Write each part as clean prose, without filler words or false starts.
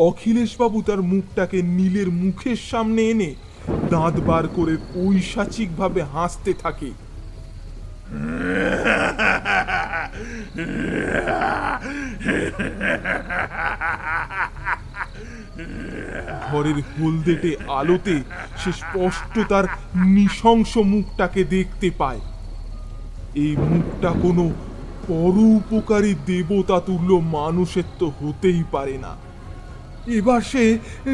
অখিলেশবাবু তার মুখটাকে নীলের মুখের সামনে এনে দাঁত বার করে পৈশাচিক ভাবে হাসতে থাকে। ঘরের হলদেটে আলোতে সে স্পষ্ট তার নৃশংস মুখটাকে দেখতে পায়। এই মুখটা কোনো পরোপকারী দেবতা তুল্য মানুষের তো হতেই পারে না। এবার সে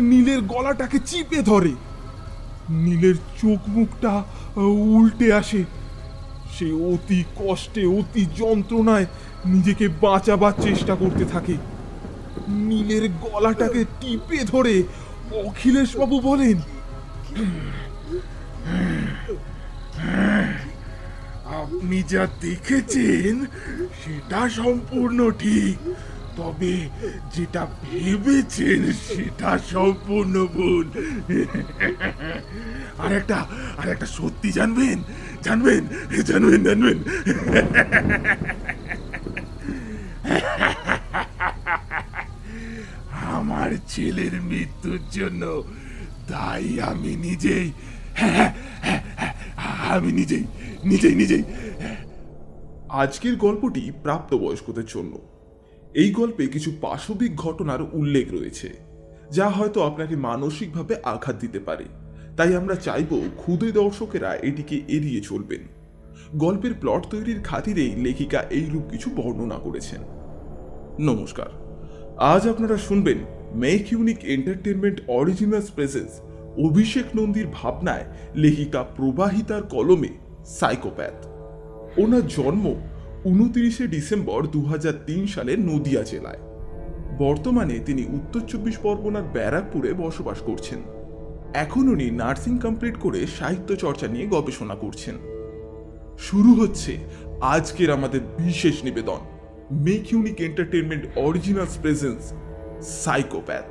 নীলের গলাটাকে চিপে ধরে। নীলের চোখ মুখটা উল্টে আসে। সে অতি কষ্টে অতি যন্ত্রণায় নিজেকে বাঁচাবার চেষ্টা করতে থাকে। নীলের গলাটাকে টিপে ধরে অখিলেশবাবু বলেন, আপনি যা দেখেছেন সেটা সম্পূর্ণ ঠিক, তবে যেটা ভেবেছেন সেটা সম্পূর্ণ ভুল। আর একটা সত্যি জানবেন জানবেন জানবেন জানবেন আমার ছেলের মৃত্যুর জন্য দায়ী আমি নিজেই। আমি নিজেই নিজেই নিজেই। আজকের গল্পটি প্রাপ্তবয়স্কদের জন্য। এই গল্পে কিছু পাশবিক ঘটনার উল্লেখ রয়েছে যা হয়তো আপনাকে মানসিকভাবে আঘাত দিতে পারে, তাই আমরা চাইব ক্ষুদে দর্শকেরা এটিকে এড়িয়ে চলবেন। গল্পের প্লট তৈরির খাতিরেই লেখিকা এইরূপ কিছু বর্ণনা করেছেন। নমস্কার, আজ আপনারা শুনবেন make unique entertainment original presence Abhishek নন্দীর ভাবনায় লেখিকা প্রবাহিতার কলমে সাইকোপ্যাথ। ওনার জন্ম 29 ডিসেম্বর 2003 সালে নদিয়া জেলায়। বর্তমানে তিনি উত্তর 24 পরগনার ব্যারাকপুরে বসবাস করছেন। এখন উনি নার্সিং কমপ্লিট করে সাহিত্য চর্চা নিয়ে গবেষণা করছেন। শুরু হচ্ছে আজকের আমাদের বিশেষ নিবেদন, make unique entertainment original presence psychopath.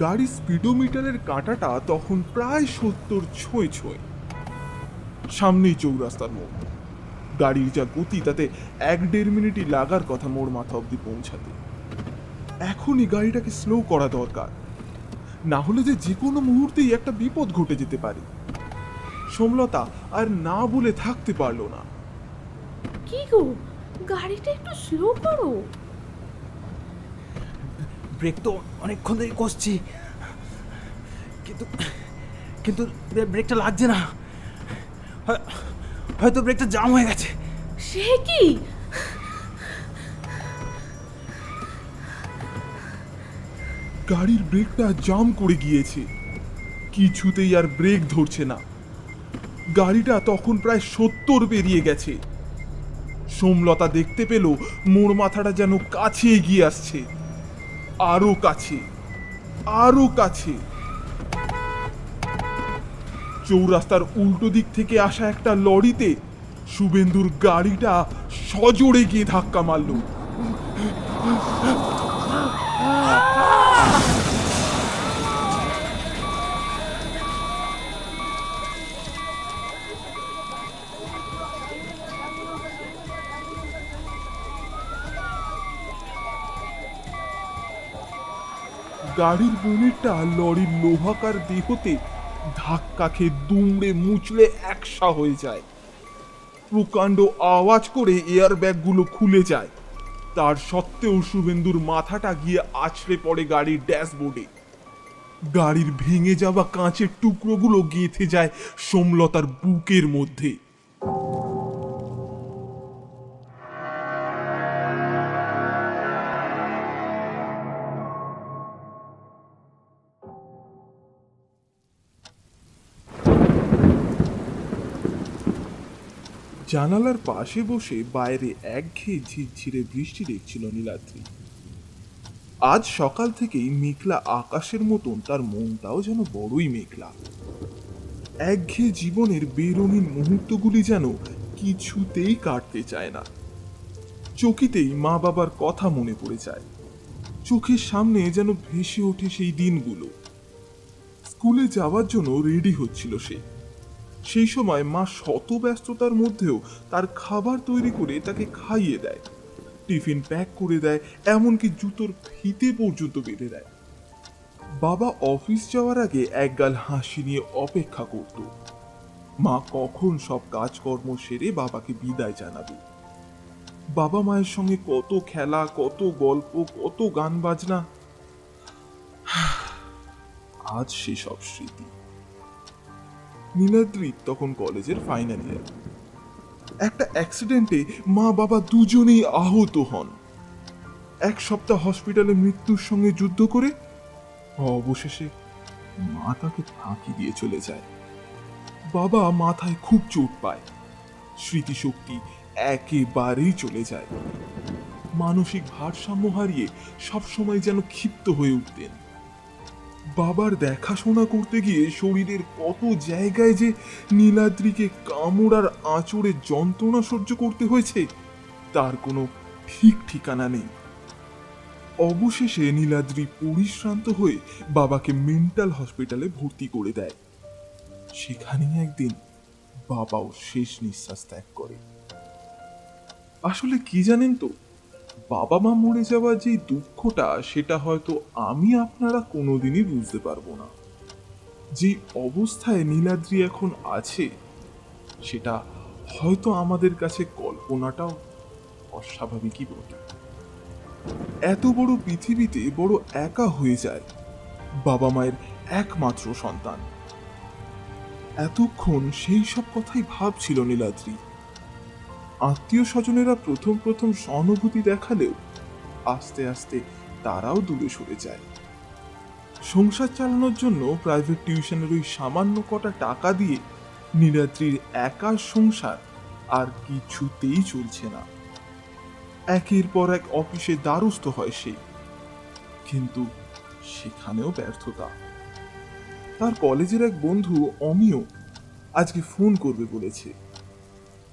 গাড়ির স্পিডোমিটারের কাঁটাটা তখন প্রায় 70 ছুঁয়ে ছুঁয়ে। সামনেই চৌরাস্তার মোড়। গাড়ির যা গতি তাতে 1-1.5 মিনিটই লাগার কথা মোড় মাথা অব্দি পৌঁছাতে। এখনই গাড়িটাকে স্লো করা দরকার, না হলে যে কোনো মুহূর্তেই একটা বিপদ ঘটে যেতে পারে। সোমলতা আর না বলে থাকতে পারলো না। কি গো, গাড়িটা একটু স্লো করো। ব্রেক তো অনেকক্ষণ ধরে কষছি, কিন্তু কিন্তু ব্রেকটা লাগছে না। হয়তো ব্রেকটা জাম হয়ে গেছে। সে কি? গাড়ির ব্রেকটা জাম করে গিয়েছে, কিছুতেই আর ব্রেক ধরছে না। গাড়িটা তখন প্রায় 70 পেরিয়ে গেছে। সোমলতা দেখতে পেল মোড় মাথাটা যেন কাছে এগিয়ে আসছে, আরো কাছে, আরো কাছে। চৌরাস্তার উল্টো দিক থেকে আসা একটা লরিতে শুভেন্দুর গাড়িটা সজোরে গিয়ে ধাক্কা মারল। গাড়ির বনেটটা লরির লোহাকার দেহতে ধাক্কা খেয়ে দুমড়ে মুচড়ে একসা হয়ে যায়। প্রকাণ্ড আওয়াজ করে এয়ার ব্যাগগুলো খুলে যায়। তার সত্ত্বেও শুভেন্দুর মাথাটা গিয়ে আছড়ে পড়ে গাড়ির ড্যাশবোর্ডে। গাড়ির ভেঙে যাওয়া কাঁচের টুকরোগুলো গেঁথে যায় সোমলতার বুকের মধ্যে। জানালার পাশে বসে বাইরে একঘেয়ে ঝিরঝিরে বৃষ্টি দেখছিল নীলাদ্রি। আজ সকাল থেকেই মেঘলা আকাশের মতন তার মনটাও যেন বড়ই মেঘলা। একঘেয়ে জীবনের বেরঙিন মুহূর্তগুলি যেন কিছুতেই কাটতে চায় না। চকিতেই মা বাবার কথা মনে পড়ে যায়। চোখের সামনে যেন ভেসে ওঠে সেই দিনগুলো। স্কুলে যাওয়ার জন্য রেডি হচ্ছিল সে। সেই সময় মা শত ব্যস্ততার মধ্যেও তার খাবার তৈরি করে তাকে খাইয়ে দেয়, টিফিন প্যাক করে দেয়, এমনকি জুতোর ফিতে পর্যন্ত বেঁধে দেয়। বাবা অফিস যাওয়ার আগে একগাল হাসি নিয়ে অপেক্ষা করত। মা কখন সব কাজকর্ম সেরে বাবাকে বিদায় জানাবে। বাবা মায়ের সঙ্গে কত খেলা, কত গল্প, কত গান বাজনা। আজ সেসব স্মৃতি। নীলাদ্রি তখন কলেজের ফাইনাল ইয়ার। একটা অ্যাক্সিডেন্টে মা বাবা দুজনেই আহত হন। এক সপ্তাহ হসপিটালে মৃত্যুর সঙ্গে যুদ্ধ করে অবশেষে মা তাকে ফাঁকি দিয়ে চলে যায়। বাবা মাথায় খুব চোট পায়, স্মৃতিশক্তি একেবারেই চলে যায়। মানসিক ভারসাম্য হারিয়ে সবসময় যেন ক্ষিপ্ত হয়ে উঠতেন। বাবার দেখাশোনা করতে গিয়ে শরীরের কত জায়গায় যে নীলাদ্রিকে কামড়ার আঁচড়ে যন্ত্রণা সহ্য করতে হয়েছে তার কোনো ঠিক ঠিকানা নেই। অবশেষে নীলাদ্রি পরিশ্রান্ত হয়ে বাবাকে মেন্টাল হসপিটালে ভর্তি করে দেয়। সেখানেই একদিন বাবাও শেষ নিঃশ্বাস ত্যাগ করে। আসলে কি জানেন তো, বাবা মা মরে যাওয়ার যে দুঃখটা সেটা হয়তো আমি আপনারা কোনোদিনই বুঝতে পারবো না। যে অবস্থায় নীলাদ্রি এখন আছে সেটা হয়তো আমাদের কাছে কল্পনাটাও অস্বাভাবিকই বটে। এত বড় পৃথিবীতে বড় একা হয়ে যায় বাবা মায়ের একমাত্র সন্তান। এতক্ষণ সেই সব কথাই ভাবছিল নীলাদ্রি। আত্মীয় স্বজনেরা প্রথম প্রথম সহানুভূতি দেখালেও আস্তে আস্তে তারাও দূরে সরে যায়। সংসার চালানোর জন্য প্রাইভেট টিউশনের ওই সামান্য কটা টাকা দিয়ে নীলাদ্রির একার সংসার আর কিছুতেই চলছে না। একের পর এক অফিসে দ্বারস্থ হয় সে, কিন্তু সেখানেও ব্যর্থতা। তার কলেজের এক বন্ধু অমিয় আজকে ফোন করবে বলেছে।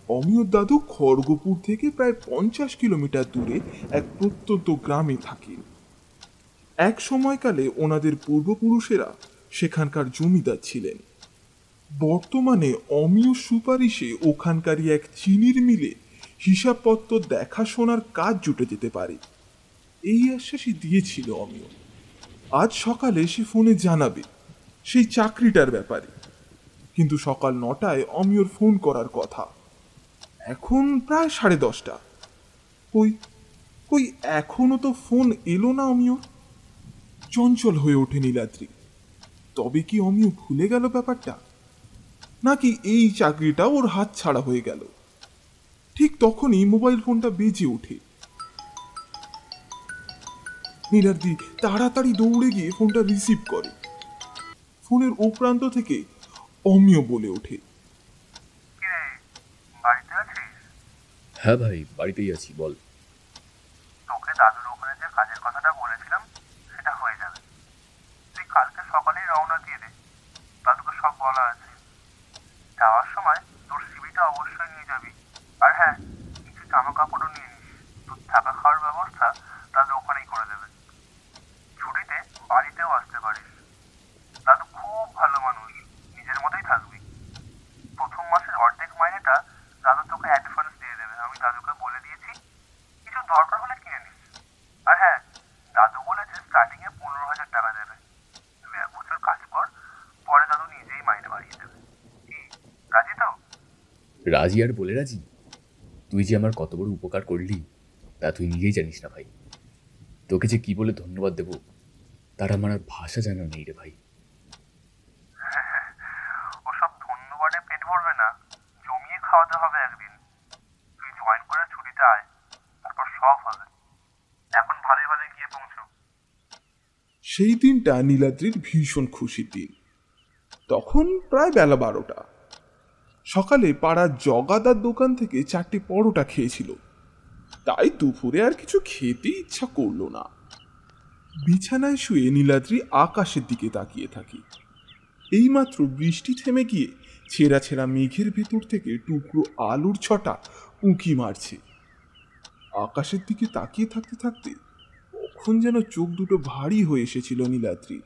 অমিয়র দাদু খড়গপুর থেকে প্রায় 50 কিলোমিটার দূরে এক প্রত্যন্ত গ্রামে থাকেন। এক সময়কালে ওনাদের পূর্বপুরুষেরা সেখানকার জমিদার ছিলেন। বর্তমানে অমিয় সুপারিশে ওখানকারই এক চিনির মিলে হিসাবপত্র দেখাশোনার কাজ জুটে যেতে পারে, এই আশ্বাসই দিয়েছিল অমিয়। আজ সকালে সে ফোনে জানাবে সেই চাকরিটার ব্যাপারে, কিন্তু সকাল 9টায় অমিয়র ফোন করার কথা। এখন প্রায় 10:30। কই কই এখনো তো ফোন এলো না অমিয়র। চঞ্চল হয়ে ওঠে নীলাদ্রি। তবে কি অমিয় ভুলে গেল ব্যাপারটা, নাকি এই চাকরিটা ওর হাত ছাড়া হয়ে গেল? ঠিক তখনই মোবাইল ফোনটা বেজে ওঠে। নীলাদ্রি তাড়াতাড়ি দৌড়ে গিয়ে ফোনটা রিসিভ করে। ফোনের ও প্রান্ত থেকে অমিয় বলে ওঠে, বাড়িতে আছিস? হ্যাঁ ভাই, বাড়িতেই আছি, বল। তোকে দাদুর ওখানে যে কাজের কথাটা বলেছিলাম সেটা হয়ে যাবে। তুই কালকে সকালেই রওনা দিয়ে দে, দাদুকে সব বলা আছে। যাওয়ার সময় তোর সিভিটা অবশ্যই নিয়ে যাবি। আর হ্যাঁ, কিছু জামা কাপড়ও নিয়ে নিস। তোর থাকা খাওয়ার ব্যবস্থা দাদু ওখানেই করে দেবে। ছুটিতে বাড়িতেও আসতে পারিস। দাদু খুব ভালো মানুষ, নিজের মতোই থাকবি। প্রথম মাসের অর্ধেক মাইনেটা দাদু তোকে অ্যাডভান্স দিয়ে দেবে, আমি দাদুকে বলে দিয়েছি। কিছু দরকার হলে কিনে নিস। আর হ্যাঁ, দাদু বলেছে স্টার্টিং এ 15,000 টাকা দেবে। তুই 1 বছর কাজ কর, পরে দাদু নিজেই মাইনে বাড়িয়ে দেবে। কি রাজি তো? রাজি আর বলে রাজি? তুই যে আমার কত বড় উপকার করলি তা তুই নিজেই জানিস না ভাই। তোকে যে কি বলে ধন্যবাদ দেব তার আমার আর ভাষা জানা নেই রে ভাই। ওসব ধন্যবাদে পেট ভরবে না, জমিয়ে খাওয়াতে হবে একদিন। তুই জয়েন করে ছুটিতে আয়, তারপর সব হবে। এখন ভালোই ভালোই গিয়ে পৌঁছো। সেই দিনটা নীলাদ্রির ভীষণ খুশির দিন। তখন প্রায় বেলা 12টা। সকালে পাড়ার জগাদার দোকান থেকে 4টে পরোটা খেয়েছিল, তাই দুপুরে আর কিছু খেতে ইচ্ছা করলো না। বিছানায় শুয়ে নীলাদ্রি আকাশের দিকে তাকিয়ে থাকে। এইমাত্র বৃষ্টি থেমে গিয়ে ছেঁড়া ছেঁড়া মেঘের ভেতর থেকে টুকরো আলোর ছটা উঁকি মারছে। আকাশের দিকে তাকিয়ে থাকতে থাকতে কখন যেন চোখ দুটো ভারী হয়ে এসেছিল নীলাদ্রি।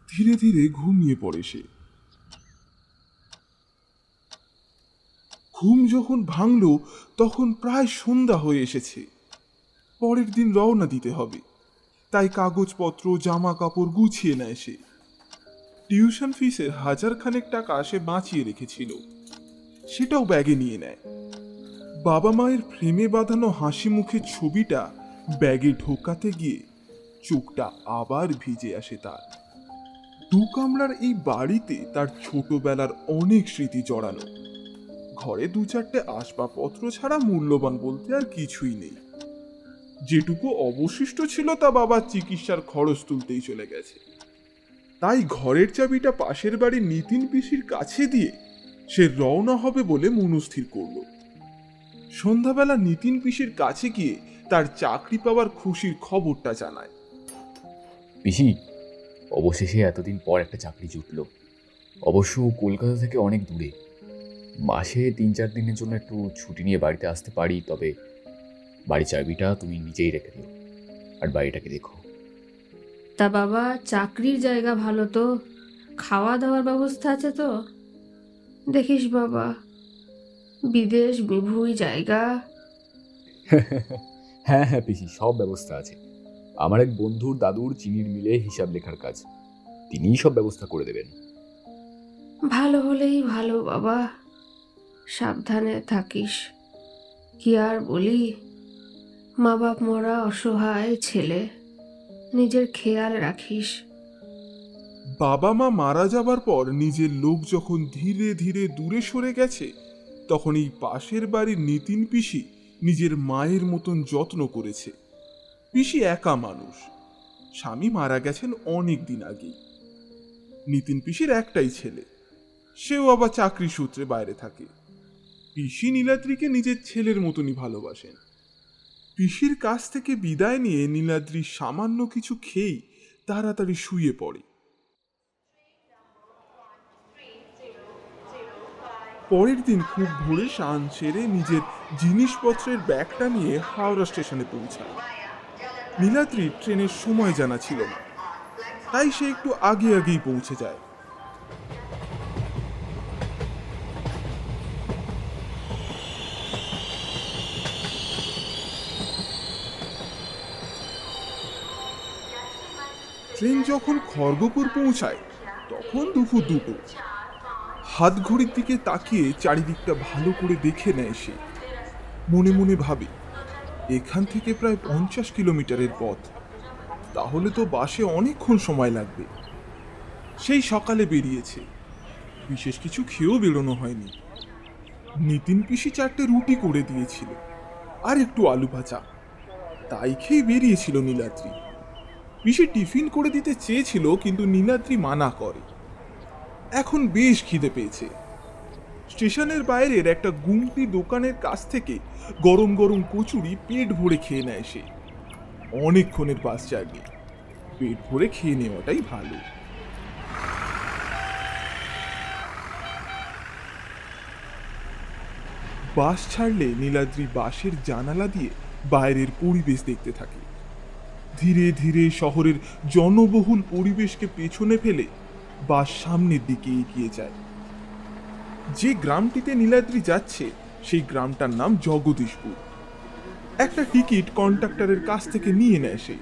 ধীরে ধীরে ঘুমিয়ে পড়ে সে। ঘুম যখন ভাঙল তখন প্রায় সন্ধ্যা হয়ে এসেছে। পরের দিন রওনা দিতে হবে, তাই কাগজপত্র জামা কাপড় গুছিয়ে নেয় সে। টিউশন ফিসের 1000 খানেক টাকা সে বাঁচিয়ে রেখেছিল, সেটাও ব্যাগে নিয়ে নেয়। বাবা মায়ের ফ্রেমে বাঁধানো হাসি মুখের ছবিটা ব্যাগে ঢোকাতে গিয়ে চোখটা আবার ভিজে আসে তার। দু কামরার এই বাড়িতে তার ছোটবেলার অনেক স্মৃতি জড়ানো। ঘরে 2-4টে আসবাবপত্র ছাড়া মূল্যবান বলতে আর কিছুই নেই। যেটুকু অবশিষ্ট ছিল তা বাবার চিকিৎসার খরচ তুলতেই চলে গেছে। তাই ঘরের চাবিটা পাশের বাড়ির নিতিন পিসির কাছে দিয়ে সে রওনা হবে বলে মনস্থির করল। সন্ধ্যাবেলা নিতিন পিসির কাছে গিয়ে তার চাকরি পাওয়ার খুশির খবরটা জানায়। পিসি, অবশেষে এতদিন পর একটা চাকরি জুটল। অবশ্য কলকাতা থেকে অনেক দূরে। মাসে 3-4 দিনের জন্য একটু ছুটি নিয়ে বাড়িতে আসতে পারি, তবে বাড়ির চাবিটা তুমি নিজেই রেখে দিও আর বাড়িটাকে দেখো। তা বাবা, চাকরির জায়গা ভালো তো? খাওয়া দাওয়ার ব্যবস্থা আছে তো? দেখিস বাবা, বিদেশ বিভুঁই জায়গা। হ্যাঁ হ্যাঁ পিসি, সব ব্যবস্থা আছে। আমার এক বন্ধুর দাদুর চিনির মিলে হিসাব লেখার কাজ, তিনিই সব ব্যবস্থা করে দেবেন। ভালো হলেই ভালো বাবা, সাবধানে থাকিস। কি আর বলি, মা বাপ মরা অসহায় ছেলে, নিজের খেয়াল রাখিস। বাবা মা মারা যাবার পর নিজের লোক যখন ধীরে ধীরে দূরে সরে গেছে, তখন এই পাশের বাড়ির নিতিন পিসি নিজের মায়ের মতন যত্ন করেছে। পিসি একা মানুষ, স্বামী মারা গেছেন অনেক দিন আগেই। নিতিন পিসির একটাই ছেলে, সেও আবার চাকরি সূত্রে বাইরে থাকে। পিসি নীলাদ্রিকে নিজের ছেলের মতনই ভালোবাসেন। পিসির কাছ থেকে বিদায় নিয়ে নীলাদ্রি সামান্য কিছু খেয়েই তাড়াতাড়ি শুয়ে পড়ে। পরের দিন খুব ভোরে স্নান সেরে নিজের জিনিসপত্রের ব্যাগটা নিয়ে হাওড়া স্টেশনে পৌঁছায়। নীলাদ্রির ট্রেনের সময় জানা ছিল না, তাই সে একটু আগেই পৌঁছে যায়। ট্রেন যখন খড়গপুর পৌঁছায় তখন দুপুর 2টো। হাত ঘড়ির দিকে তাকিয়ে চারিদিকটা ভালো করে দেখে নেয় সে। মনে মনে ভাবে, এখান থেকে প্রায় 50 কিলোমিটারের পথ, তাহলে তো বাসে অনেকক্ষণ সময় লাগবে। সেই সকালে বেরিয়েছে, বিশেষ কিছু খেয়েও বেরোনো হয়নি। নিতিন পিসি 4টে রুটি করে দিয়েছিল আর একটু আলু ভাজা, তাই খেয়ে বেরিয়েছিল নীলাদ্রি। পিসি টিফিন করে দিতে চেয়েছিল, কিন্তু নীলাদ্রি মানা করে। এখন বেশ খিদে পেয়েছে। স্টেশনের বাইরের একটা গুমটি দোকানের কাছ থেকে গরম গরম কচুরি পেট ভরে খেয়ে নেয় সে। অনেকক্ষণের বাস জার্নি, পেট ভরে খেয়ে নেওয়াটাই ভালো। বাস ছাড়লে নীলাদ্রি বাসের জানালা দিয়ে বাইরের পরিবেশ দেখতে থাকে। ধীরে ধীরে শহরের জনবহুল পরিবেশকে পেছনে ফেলে বাস সামনের দিকে এগিয়ে যায়। যে গ্রামটিতে নীলাদ্রি যাচ্ছে সেই গ্রামটার নাম জগদীশপুর। একটা টিকিট কন্ডাক্টরের কাছ থেকে নিয়ে নেয় সে।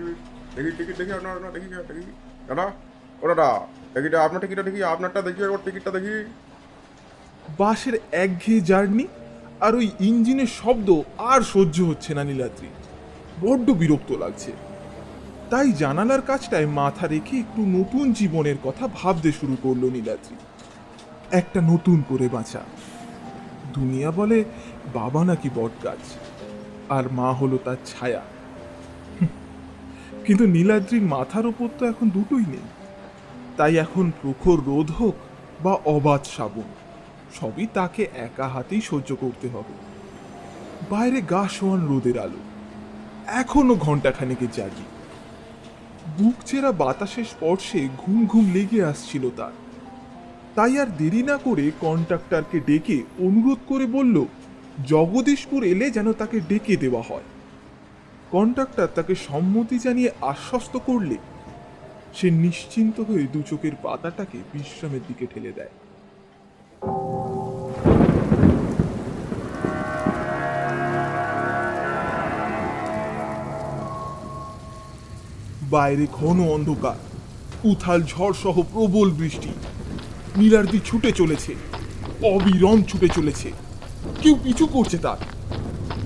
দেখি আপনারটা দেখি। বাসের একঘেয়ে জার্নি আর ওই ইঞ্জিনের শব্দ আর সহ্য হচ্ছে না নীলাদ্রি, বড্ড বিরক্ত লাগছে। তাই জানালার কাছটায় মাথা রেখে একটু নতুন জীবনের কথা ভাবতে শুরু করলো নীলাদ্রি। একটা নতুন করে বাঁচা। দুনিয়া বলে বাবা নাকি বট গাছ, আর মা হলো তার ছায়া। কিন্তু নীলাদ্রির মাথার ওপর তো এখন দুটোই নেই। তাই এখন প্রখর রোদ হোক বা অবাধ শ্রাবণ, সবই তাকে একা হাতেই সহ্য করতে হবে। বাইরে গা শোয়ান রোদের আলো, এখনো ঘন্টাখানেকের জার্নি। বুক চেরা বাতাসের স্পর্শে ঘুম ঘুম লেগে আসছিল তার। তাই আর দেরি না করে কন্ট্রাক্টরকে ডেকে অনুরোধ করে বলল জগদীশপুর এলে যেন তাকে ডেকে দেওয়া হয়। কন্ট্রাক্টর তাকে সম্মতি জানিয়ে আশ্বস্ত করলে সে নিশ্চিন্ত হয়ে দু চোখের পাতাটাকে বিশ্রামের দিকে ঠেলে দেয়। বাইরে ঘন অন্ধকার, উথাল ঝড় সহ প্রবল বৃষ্টি। নীলার্দি ছুটে চলেছে, অবিরাম ছুটে চলেছে। কেউ পিছু করছে তার,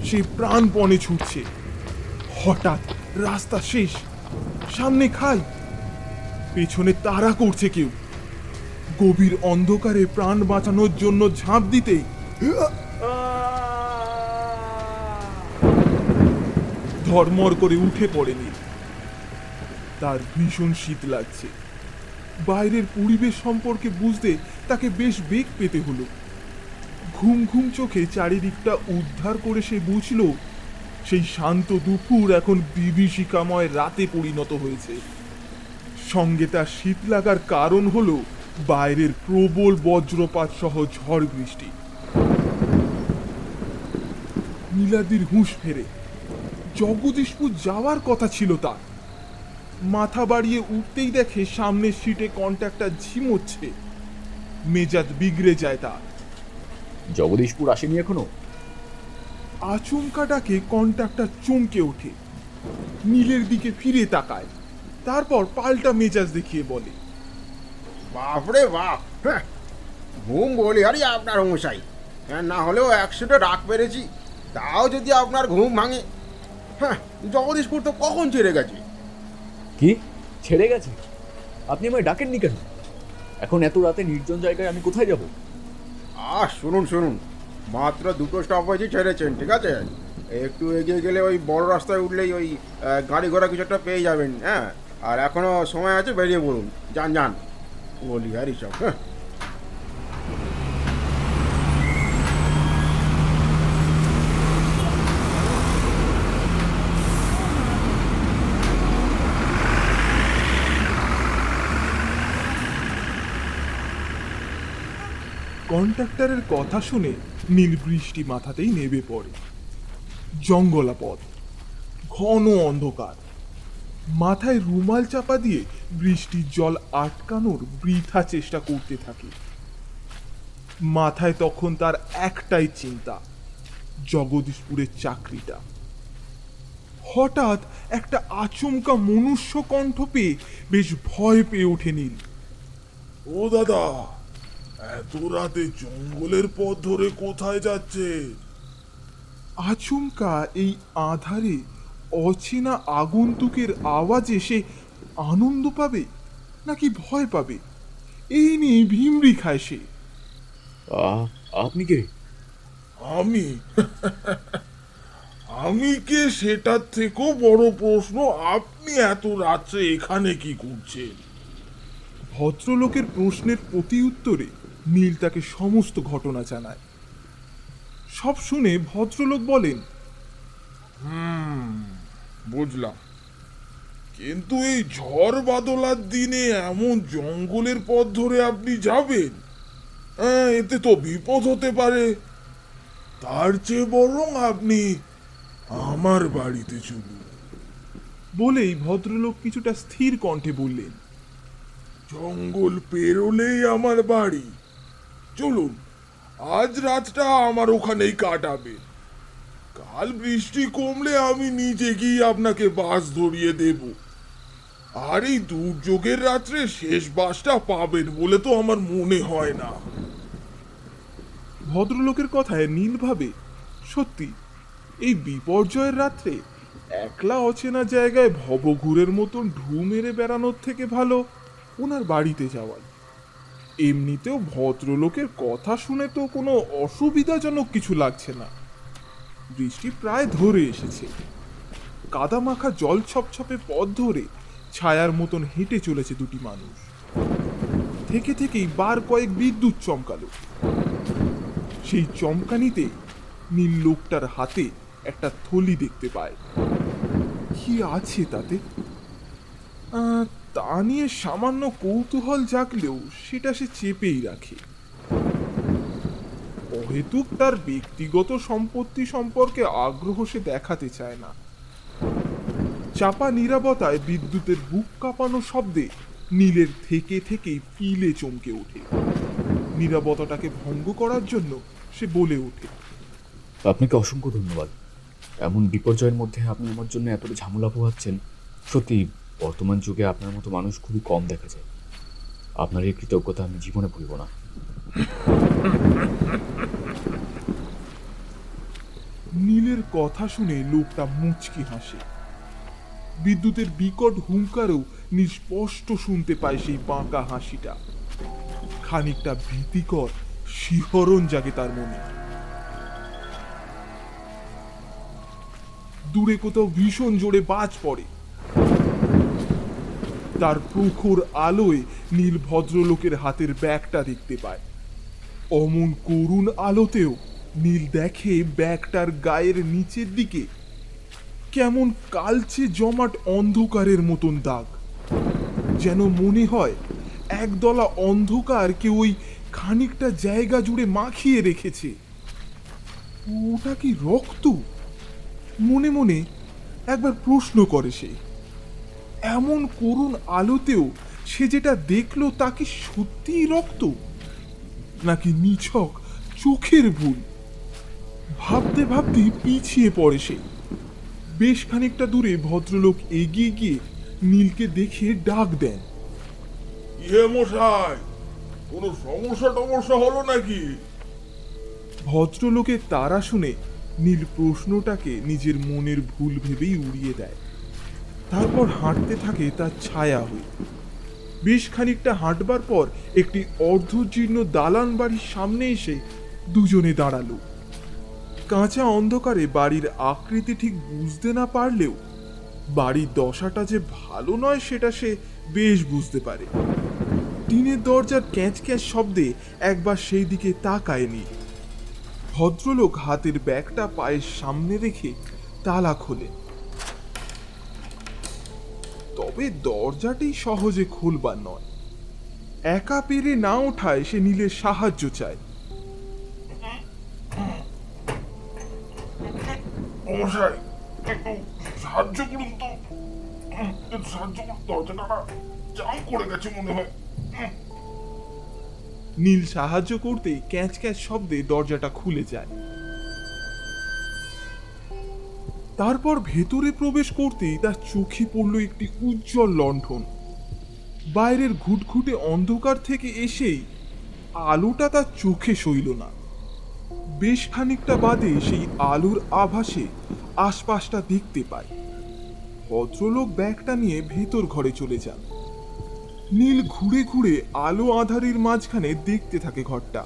সে প্রাণপণে ছুটছে। হঠাৎ রাস্তা শেষ, সামনে খাই, পেছনে তাড়া করছে কেউ। গভীর অন্ধকারে প্রাণ বাঁচানোর জন্য ঝাঁপ দিতেই ধর্মর করে উঠে পড়েনি। তার ভীষণ শীত লাগছে। বাইরের পরিবেশ সম্পর্কে বুঝতে তাকে বেশ বেগ পেতে হলো। ঘুম ঘুম চোখে চারিদিকটা উদ্ধার করে সে বুঝল সেই শান্ত দুপুর এখন বিভীষিকাময় রাতে পরিণত হয়েছে। সঙ্গে তার শীত লাগার কারণ হলো বাইরের প্রবল বজ্রপাত সহ ঝড় বৃষ্টি। নীলাদির হুঁশ ফেরে। জগদীশপুর যাওয়ার কথা ছিল তার। মাথা বাড়িয়ে উঠতেই দেখে সামনের সিটে কন্ট্রাক্টর ঝিমোচ্ছে। মেজাজ বিগড়ে যায় তার। জগদীশপুর আসেনি এখনো? আচমকা ডাকে কন্ট্রাক্টর চমকে ওঠে, নীলের দিকে ফিরে তাকায়, তারপর পাল্টা মেজাজ দেখিয়ে বলে, বাপরে বাপ, হ্যাঁ, ঘুম বলি আরে আপনার মশাই, হ্যাঁ, না হলেও 100টা ডাক পেরেছি, তাও যদি আপনার ঘুম ভাঙে। হ্যাঁ, জগদীশপুর তো কখন ছেড়ে গেছে। কি ছেড়ে গেছে? আপনি আমায় ডাকেননি কেন? এখন এত রাতে নির্জন জায়গায় আমি কোথায় যাব? শুনুন শুনুন, মাত্র 2টো স্টপেজই ছেড়েছেন, ঠিক আছে? একটু এগিয়ে গেলে ওই বড় রাস্তায় উঠলেই ওই গাড়ি ঘোড়া কিছু একটা পেয়ে যাবেন। হ্যাঁ, আর এখনো সময় আছে, বেরিয়ে পড়ুন, যান যান বলি আর এইসব। হ্যাঁ, কন্ট্রাক্টরের কথা শুনে নীল বৃষ্টি মাথাতেই নেমে পড়ে। জঙ্গলা পথ, ঘন অন্ধকার। মাথায় রুমাল চাপা দিয়ে বৃষ্টির জল আটকানোর বৃথা চেষ্টা করতে থাকে। মাথায় তখন তার একটাই চিন্তা, জগদীশপুরের চাকরিটা। হঠাৎ একটা আচমকা মনুষ্য কণ্ঠ পেয়ে বেশ ভয় পেয়ে ওঠে নীল। ও দাদা, এত রাতে জঙ্গলের পথ ধরে কোথায় যাচ্ছে? আচমকা এই আঁধারে অচেনা আগন্তুকের আওয়াজে সে আনন্দ পাবে নাকি ভয় পাবে, এই নিয়ে ভিমরি খায় সে। আপনি কে? আমি আমি কে সেটার থেকেও বড় প্রশ্ন, আপনি এত রাত্রে এখানে কি করছেন? ভদ্রলোকের প্রশ্নের প্রতি উত্তরে নীল তাকে সমস্ত ঘটনা জানায়। সব শুনে ভদ্রলোক বলেন, বুঝলাম, কিন্তু এই ঝড় বাদলার দিনে এমন জঙ্গলের পথ ধরে আপনি যাবেন? হ্যাঁ, এতে তো বিপদ হতে পারে। তার চেয়ে বরং আপনি আমার বাড়িতে চলুন। বলেই ভদ্রলোক কিছুটা স্থির কণ্ঠে বললেন, জঙ্গল পেরোলেই আমার বাড়ি। চলুন, আজ রাতটা আমার ওখানেই কাটাবে। কাল বৃষ্টি কমলে আমি নিজে গিয়ে আপনাকে বাস ধরিয়ে দেব। আর এই দুর্যোগের রাত্রে শেষ বাসটা পাবেন বলে তো আমার মনে হয় না। ভদ্রলোকের কথায় নীল ভাবে, সত্যি এই বিপর্যয়ের রাত্রে একলা অচেনা জায়গায় ভবঘুরের মতন ঢু মেরে বেড়ানোর থেকে ভালো ওনার বাড়িতে যাওয়াই। এমনিতেও ভদ্রলোকের কথা শুনে তো কোনো অসুবিধাজনক কিছু লাগছে না। বৃষ্টি প্রায় ধরে এসেছে। কাদামাখা জল ছপছপে পথ ধরে ছায়ার মতন হেঁটে চলেছে দুটি মানুষ। থেকে থেকেই বার কয়েক বিদ্যুৎ চমকালো। সেই চমকানিতে নীল লোকটার হাতে একটা থলি দেখতে পায়। কি আছে তাতে? তা নিয়ে সামান্য কৌতূহল জাগলেও সেটা সে চেপেই রাখে। অহেতুক তার ব্যক্তিগত সম্পত্তি সম্পর্কে আগ্রহ সে দেখাতে চায় না। চাপা নীরবতায় বিদ্যুতের বুক কাঁপানো শব্দে নীলের থেকে থেকেই পিলে চমকে ওঠে। নীরবতাটাকে ভঙ্গ করার জন্য সে বলে ওঠে, আপনাকে অসংখ্য ধন্যবাদ। এমন বিপর্যয়ের মধ্যে আপনি আমার জন্য এতটা ঝামেলা পোহাচ্ছেন। সত্যি বর্তমান যুগে আপনার মতো মানুষ খুবই কম দেখা যায়। আপনার এই কৃতজ্ঞতা আমি জীবনে ভুলব না। নীলের কথা শুনে লোকটা মুচকি হাসে। বিদ্যুতের বিকট হুঙ্কারেও নিস্পষ্ট শুনতে পায় সেই বাঁকা হাসিটা। খানিকটা ভীতিকর শিহরণ জাগে তার মনে। দূরে কোথাও ভীষণ জোরে বাজ পড়ে। তার প্রখর আলোয় নীল ভদ্রলোকের হাতের ব্যাগটা দেখতে পায়। অমন করুণ আলোতেও নীল দেখে ব্যাগটার গায়ের নিচের দিকে কেমন কালচে জমাট অন্ধকারের মতন দাগ। যেন মনে হয় একদলা অন্ধকার কেউ ওই খানিকটা জায়গা জুড়ে মাখিয়ে রেখেছে। ওটা কি রক্ত? মনে মনে একবার প্রশ্ন করে সে। এমন করুণ আলোতেও সে যেটা দেখলো তা কি সত্যিই রক্ত, নাকি নিছক চোখের ভুল? ভাবতে ভাবতে পিছিয়ে পড়ে সে। বেশ খানিকটা দূরে ভদ্রলোক এগিয়ে গিয়ে নীলকে দেখে ডাক দেন। মশাই, কোনো সমস্যা হলো নাকি? ভদ্রলোকের তাড়া শুনে নীল প্রশ্নটাকে নিজের মনের ভুল ভেবেই উড়িয়ে দেয়। তারপর হাঁটতে থাকে তার ছায়া হয়ে। বেশ খানিকটা হাঁটবার পর একটি অর্ধজীর্ণ দালান বাড়ির সামনে এসে দুজনে দাঁড়ালো। কাঁচা অন্ধকারে বাড়ির আকৃতি ঠিক বুঝতে না পারলেও বাড়ির দশাটা যে ভালো নয় সেটা সে বেশ বুঝতে পারে। টিনের দরজার ক্যাঁচ ক্যাঁচ শব্দে একবার সেই দিকে তাকায়নি। ভদ্রলোক হাতের ব্যাগটা পায়ের সামনে রেখে তালা খোলে। তবে দরজাটি সহজে খুলবার নয়। একা পেরে না ওঠায় সে নীলের সাহায্য চায়। মশাই, একটু সাহায্য করুন তো। দরজাটা জাম করে গেছে মনে হয়। নীল সাহায্য করতেই ক্যাঁচ ক্যাঁচ শব্দে দরজাটা খুলে যায়। তারপর ভেতরে প্রবেশ করতেই তার চোখে পড়ল একটি উজ্জ্বল লণ্ঠন। বাইরের ঘুটঘুটে অন্ধকার থেকে এসেই আলোটা তার চোখে সইল না। বেশ খানিকটা বাদে সেই আলোর আভাসে আশপাশটা দেখতে পায়। ভদ্রলোক ব্যাগটা নিয়ে ভেতর ঘরে চলে যান। নীল ঘুরে ঘুরে আলো আঁধারির মাঝখানে দেখতে থাকে ঘরটা।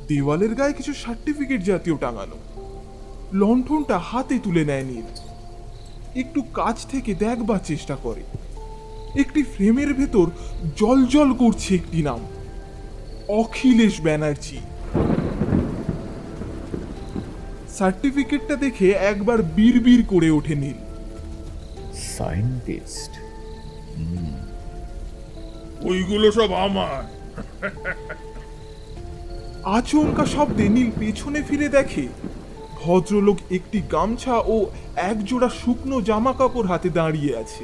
দেওয়ালের গায়ে কিছু সার্টিফিকেট জাতীয় টাঙানো। লণ্ঠনটা হাতে তুলে নেয় নীল। একটু কাছ থেকে দেখবার চেষ্টা করে। একটি ফ্রেমের ভেতর জলজল করছে একটি নাম, অখিলেশ ব্যানার্জি। সার্টিফিকেটটা দেখে একবার বিড়বিড় করে ওঠে নীল। সায়েন্টিস্ট? ওইগুলো সব আমার। আচমকা শব্দে নীল পেছনে ফিরে দেখে ভদ্রলোক একটি গামছা ও একজোড়া শুকনো জামা কাপড় হাতে দাঁড়িয়ে আছে।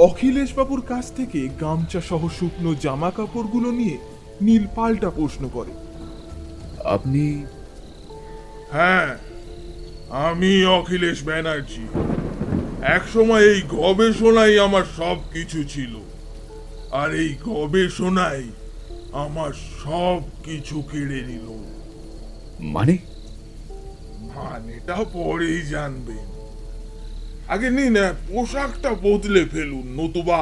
অখিলেশ বাবুর কাছ থেকে গামছা সহ শুকনো জামা কাপড়গুলো নিয়ে নীল পাল্টা প্রশ্ন করে, আপনি? হ্যাঁ, আমি অখিলেশ ব্যানার্জি। একসময় এই গবেষণাই আমার সব কিছু ছিল, আর এই গবেষণাই আমার সব কিছু কেড়ে নিল। মানে? মানেটা পরেই জানবেন। আগে নিন পোশাকটা বদলে ফেলুন, নতুবা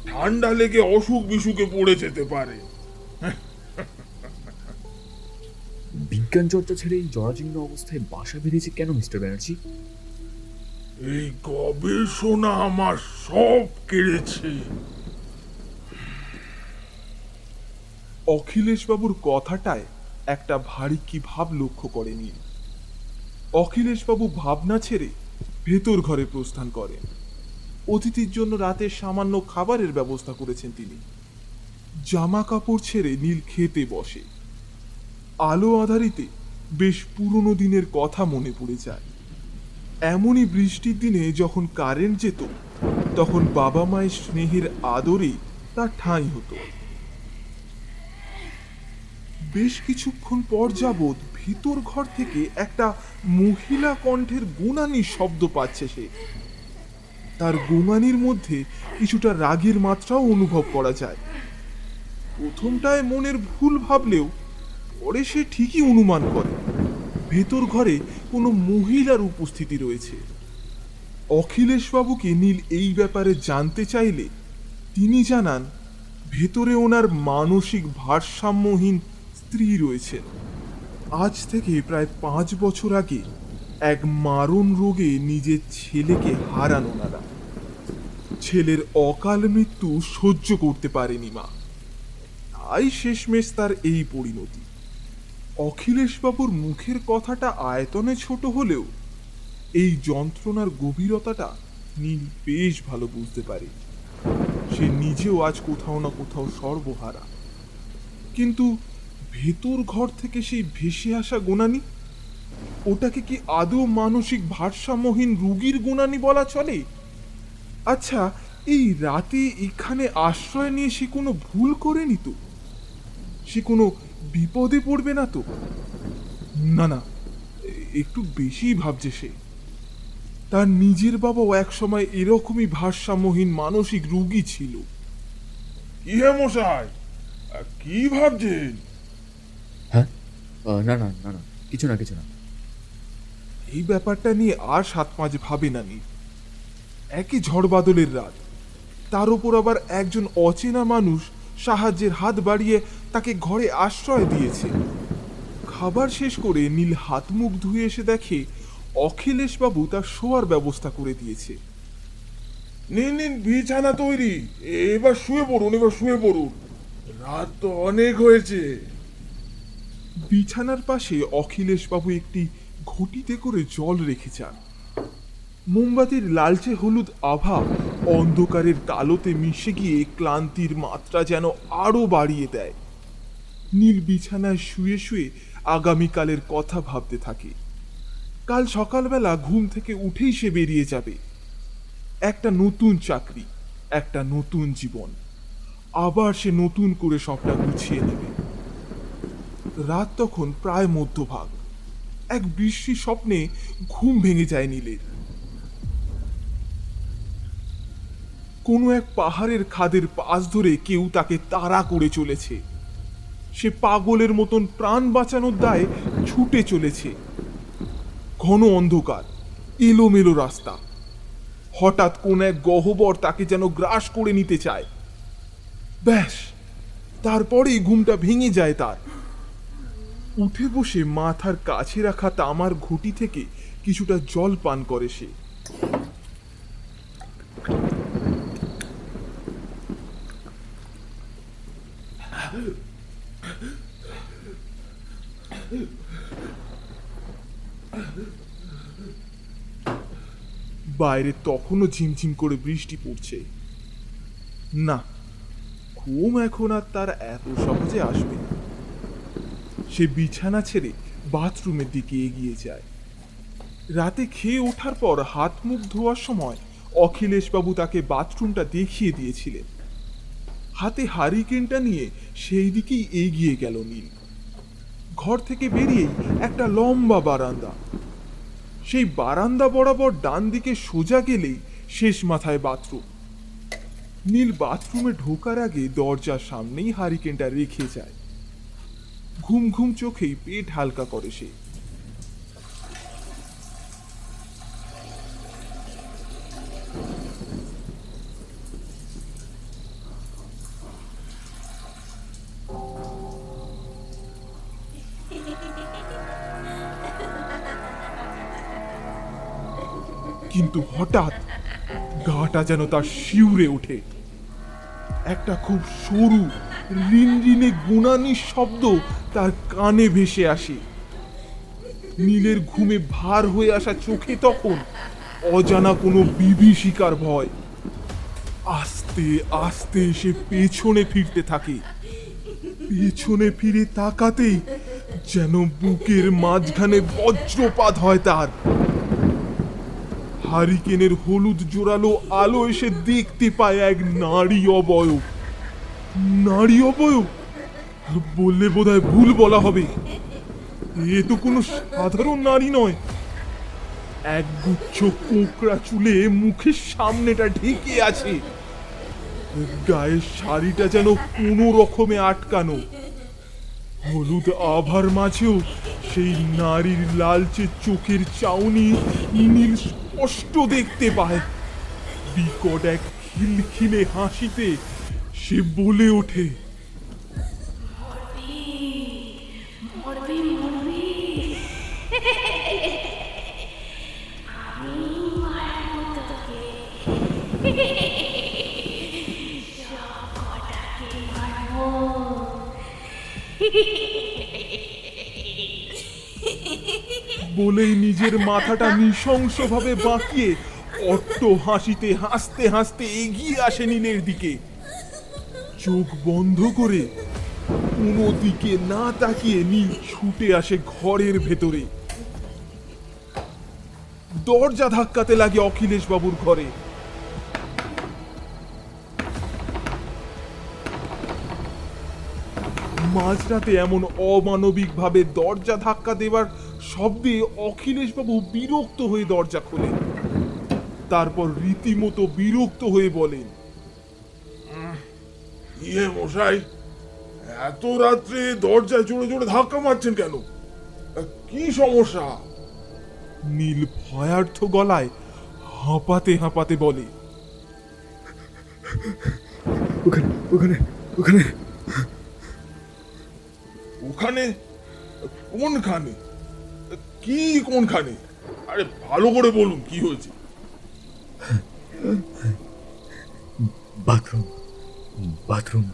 ঠান্ডা লেগে অসুখ বিসুখে পড়ে যেতে পারে। বিজ্ঞান চর্চা ছেড়ে এই জরাজীর্ণ অবস্থায় বাসা বেঁধেছে কেন মিস্টার ব্যানার্জি? এই গবেষণা আমার সব কেড়েছে। অখিলেশ বাবুর কথাটায় একটা ভারী কি ভাব লক্ষ্য করে নীল। অখিলেশ বাবু ভাবনা ছেড়ে ভেতর ঘরে প্রস্থান করেন। অতিথির জন্য রাতে সামান্য খাবারের ব্যবস্থা করেছেন তিনি। জামা কাপড় ছেড়ে নীল খেতে বসে। আলো আধারিতে বেশ পুরনো দিনের কথা মনে পড়ে যায়। এমনই বৃষ্টির দিনে যখন কারেন্ট যেত, তখন বাবা মায়ের স্নেহের আদরে তার ঠাঁই হতো। বেশ কিছুক্ষণ পর যাবৎ ভিতর ঘর থেকে একটা মহিলা কণ্ঠের গুণানির শব্দ পাচ্ছে সে। তার গুণানির মধ্যে কিছুটা রাগের মাত্রাও অনুভব করা যায়। প্রথমটায় মনের ভুল ভাবলেও পরে সে ঠিকই অনুমান করে ভেতর ঘরে কোনো মহিলার উপস্থিতি রয়েছে। অখিলেশবাবুকে নীল এই ব্যাপারে জানতে চাইলে তিনি জানান ভেতরে ওনার মানসিক ভারসাম্যহীন স্ত্রী রয়েছেন। আজ থেকে প্রায় 5 বছর আগে এক মারণ রোগে নিজের ছেলেকে হারান ওনারা। ছেলের অকাল মৃত্যু সহ্য করতে পারেনি মা, তাই শেষমেশ তার এই পরিণতি। অখিলেশবাবুর মুখের কথাটা আয়তনে ছোট হলেও এই যন্ত্রণার গভীরতাটা নীল বেশ ভালো বুঝতে পারে। সে নিজেও আজ কোথাও না কোথাও সর্বহারা। কিন্তু ভেতর ঘর থেকে সেই ভেসে আসা গুণানি, ওটাকে কি আদৌ মানসিক ভারসাম্যহীন রোগীর গুণানি বলা চলে? আচ্ছা, এই রাতে এখানে আশ্রয় নিয়ে সে কোনো ভুল করেনি তো? সে কোনো বিপদে পড়বে না তো? না না, একটু বেশি ভাবছে সে। তার নিজের বাবাও একসময় এরকমই ভারসাম্যহীন মানসিক রোগী ছিল। কি হে মশাই, কি ভাবছেন? হ্যাঁ, না না না না, কিছু না কিছু না। এই ব্যাপারটা নিয়ে আর 7-5 ভাবে না নীল। একই ঝড় বাদলের রাত, তার উপর আবার একজন অচেনা মানুষ সাহায্যের হাত বাড়িয়ে তাকে ঘরে আশ্রয় দিয়েছে। খাবার শেষ করে নীল হাত মুখ ধুয়ে এসে দেখে অখিলেশবাবু তার শোয়ার ব্যবস্থা করে দিয়েছে। নিন নিন, বিছানা তৈরি, এবার শুয়ে পড়ুন, এবার শুয়ে পড়ুন, রাত তো অনেক হয়েছে। বিছানার পাশে অখিলেশবাবু একটি ঘটিতে করে জল রেখে যান। মোমবাতির লালচে হলুদ আভা অন্ধকারের কালোতে মিশে গিয়ে ক্লান্তির মাত্রা যেন আরো বাড়িয়ে দেয়। নীল বিছানায় শুয়ে শুয়ে আগামীকালের কথা ভাবতে থাকে। কাল সকালবেলা ঘুম থেকে উঠেই সে বেরিয়ে যাবে। একটা নতুন চাকরি, একটা নতুন জীবন, আবার সে নতুন করে সবটা গুছিয়ে নেবে। রাত তখন প্রায় মধ্যভাগ। এক বৃষ্টির স্বপ্নে ঘুম ভেঙে যায় নীলের। কোনো এক পাহাড়ের খাদের পাশ ধরে কেউ তাকে তাড়া করে চলেছে। সে পাগলের মতন প্রাণ বাঁচানোর দায়ে ছুটে চলেছে। ঘন অন্ধকার, এলোমেলো রাস্তা। হঠাৎ কোন এক গহ্বর তাকে যেন গ্রাস করে নিতে চায়। ব্যাস, তারপরেই ঘুমটা ভেঙে যায় তার। উঠে বসে মাথার কাছে রাখা তামার ঘটি থেকে কিছুটা জল পান করে সে। বাইরে তখনও ঝিমঝিম করে বৃষ্টি পড়ছে। না, ঘুম এখন আর তার এত সহজে আসবে না। সে বিছানা ছেড়ে বাথরুমের দিকে এগিয়ে যায়। রাতে খেয়ে ওঠার পর হাত মুখ ধোয়ার সময় অখিলেশবাবু তাকে বাথরুমটা দেখিয়ে দিয়েছিলেন। হাতে হারিকেনটা নিয়ে সেই দিকেই এগিয়ে গেল নীল। ঘর থেকে বেরিয়েই একটা লম্বা বারান্দা। সেই বারান্দা বরাবর ডান দিকে সোজা গেলেই শেষ মাথায় বাথরুম। নীল বাথরুমে ঢোকার আগে দরজার সামনেই হারিকেনটা রেখে যায়। ঘুম ঘুম চোখেই পেট হালকা করে সে। কিন্তু হঠাৎ গাটা যেন তার শিউরে ওঠে। একটা খুব সরু রিনরিনে গুণানি শব্দ তার কানে ভেসে আসে। নীলের ঘুমে ভার হয়ে আসা চোখে তখন অজানা কোনো বিভীষিকার ভয়। আস্তে আস্তে সে পেছনে ফিরতে থাকে। পেছনে ফিরে তাকাতেই যেন বুকের মাঝখানে বজ্রপাত হয় তার। হারিকেনের হলুদ জোরালো আলো এসে দেখতে পায় এক নারী অবয়ব। নারী অবয়ব বললে বোধহয় ভুল বলা হবে, এ তো কোনো সাধারণ নারী নয়। একগুচ্ছ কোকড়া চুলে মুখের সামনেটা ঢেকে আছে, গায়ের শাড়িটা যেন কোনো রকমে আটকানো। হলুদ আভার মাঝেও সেই নারীর লালচে চোখের চাউনি নীল স্পষ্ট দেখতে পায়। বিকট এক খিলখিলে হাসিতে সে বলে ওঠে, বলেই নিজের মাথাটা নৃশংসভাবে বাঁকিয়ে অট্ট হাসিতে হাসতে হাসতে এগিয়ে আসে নীলের দিকে। চোখ বন্ধ করে কোনো দিকে না তাকিয়ে নীল ছুটে আসে ঘরের ভেতরে। দরজা ধাক্কাতে লাগে অখিলেশ বাবুর ঘরে। মাঝরাতে এমন অমানবিক ভাবে দরজা ধাক্কা দেবার শব্দে অখিলেশ বাবু বিরক্ত হয়ে দরজা খোলেন। তারপর রীতিমতো বিরক্ত হয়ে বলেন, ইয়ে মশাই, এত রাত্রে দরজায় জোরে জোরে ধাক্কা মারছেন কেন? কি সমস্যা? নীল ভয়ার্থ গলায় হাঁপাতে হাঁপাতে বলে, ওখানে ওখানে ওখানে ওখানে? কোনখানে? কি কোনখানে? আরে ভালো করে বলুন, কি হয়েছে? Bathroom bathroom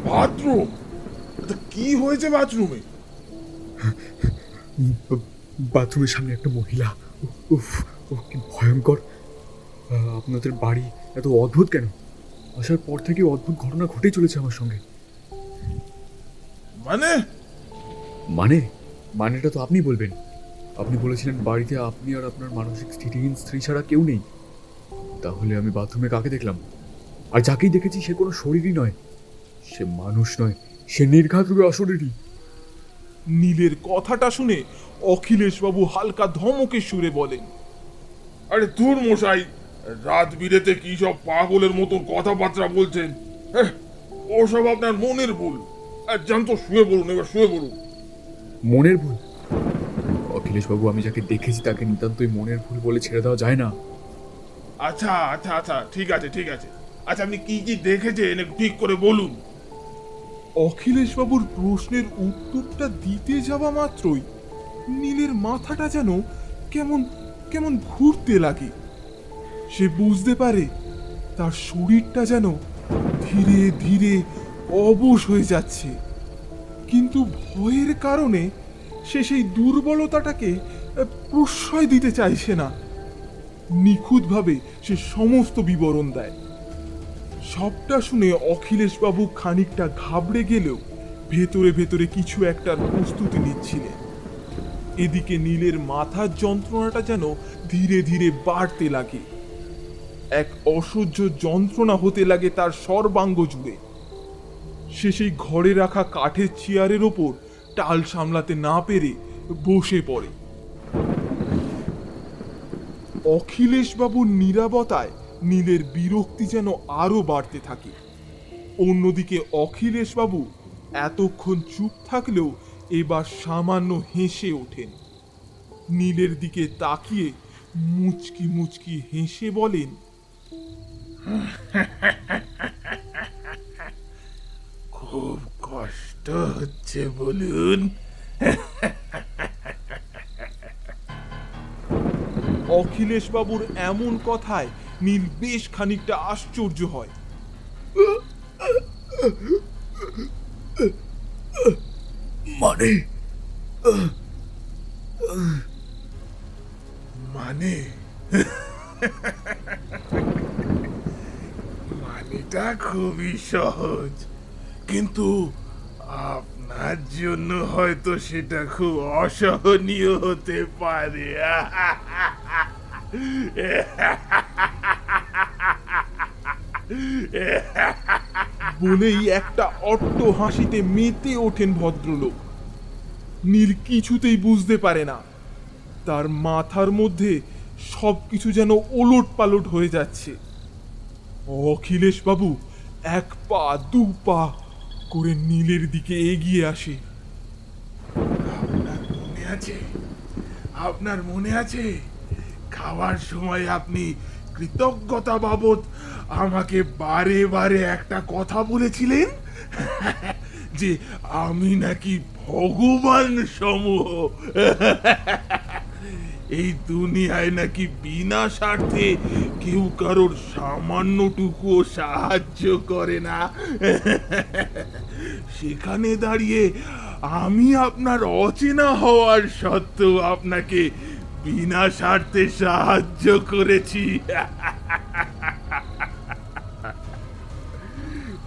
bathroom? তা কি হয়েছে বাথরুমে? বাথরুমের সামনে একটা মহিলা। উফ, ও কি ভয়ঙ্কর! আপনাদের বাড়ি এত অদ্ভুত কেন? আসার পর থেকে অদ্ভুত ঘটনা ঘটেই চলেছে আমার সঙ্গে। মানে? মানে মানেটা তো আপনি বলবেন। আপনি বলেছিলেন বাড়িতে আপনি আর আপনার মানসিক স্থিতিহীন স্ত্রী ছাড়া কেউ নেই। তাহলে আমি বাথরুমে কাকে দেখলাম? আর যাকেই দেখেছি সে কোনো শরীরই নয়, সে মানুষ নয়, সে নির্ঘাত রূপে অশরীরী। নীলের কথাটা শুনে অখিলেশ বাবু হালকা ধমকে সুরে বলেন, আরে ধুর মশাই, রাত বিরেতে কি সব পাগলের মতন কথাবার্তা বলছেন? ওসব আপনার মনের ভুল। আর যান তো, শুয়ে বলুন, এবার শুয়ে বলুন। মনের ভুল? অখিলেশবাবু, আমি যাকে দেখেছি তাকে নিতান্তই মনের ভুল বলে ছেড়ে দেওয়া যায় না। আচ্ছা আচ্ছা আচ্ছা, ঠিক আছে ঠিক আছে। আচ্ছা, আপনি কি কি দেখেছেন একটু ঠিক করে বলুন। অখিলেশ বাবুর প্রশ্নের উত্তরটা দিতে যাওয়া মাত্রই নীলের মাথাটা যেন কেমন কেমন ঘুরতে লাগে। সে বুঝতে পারে তার শরীরটা যেন ধীরে ধীরে অবশ হয়ে যাচ্ছে, কিন্তু ভয়ের কারণে সে সেই দুর্বলতাটাকে প্রশ্রয় দিতে চাইছে না। নিখুঁতভাবে সে সমস্ত বিবরণ দেয়। সবটা শুনে অখিলেশ বাবু খানিকটা ঘাবড়ে গেলেও ভেতরে ভেতরে কিছু একটার প্রস্তুতি নিচ্ছিলেন। এদিকে নীলের মাথার যন্ত্রণাটা যেন ধীরে ধীরে বাড়তে লাগে। এক অসহ্য যন্ত্রণা হতে লাগে তার সর্বাঙ্গ জুড়ে। সে সেই ঘরে রাখা কাঠের চেয়ারের ওপর টাল সামলাতে না পেরে বসে পড়ে। অখিলেশ বাবুর নীরবতায় নীলের বিরক্তি যেন আরো বাড়তে থাকে। অন্যদিকে অখিলেশ বাবু এতক্ষণ চুপ থাকলেও এবার সামান্য হেসে ওঠেন। নীলের দিকে তাকিয়ে মুচকি মুচকি হেসে বলেন, খুব কষ্ট হচ্ছে বলুন? অখিলেশ বাবুর এমন কথায় নীল বেশ খানিকটা আশ্চর্য হয়। মানে মানে খুবই সহজ, কিন্তু আপনার জন্য হয়তো সেটা খুব অসহনীয় হতে পারে। বলেই একটা অট্ট হাসিতে মেতে ওঠেন ভদ্রলোক। নীল কিছুতেই বুঝতে পারে না, তার মাথার মধ্যে সবকিছু যেন ওলট পালট হয়ে যাচ্ছে। অখিলেশ বাবু এক পা দু পা করে নীলের দিকে এগিয়ে আসে। আপনার মনে আছে, আপনার মনে আছে খাওয়ার সময় আপনি কৃতজ্ঞতা বাবদ আমাকে বারে বারে একটা কথা বলেছিলেন যে আমি নাকি ভগবান সমূহ। এই দুনিয়ায় নাকি বিনা স্বার্থে কেউ কারোর সামান্যটুকুও সাহায্য করে না। সেখানে দাঁড়িয়ে আমি আপনার অচেনা হওয়ার সত্ত্বেও আপনাকে বিনা স্বার্থে সাহায্য করেছি।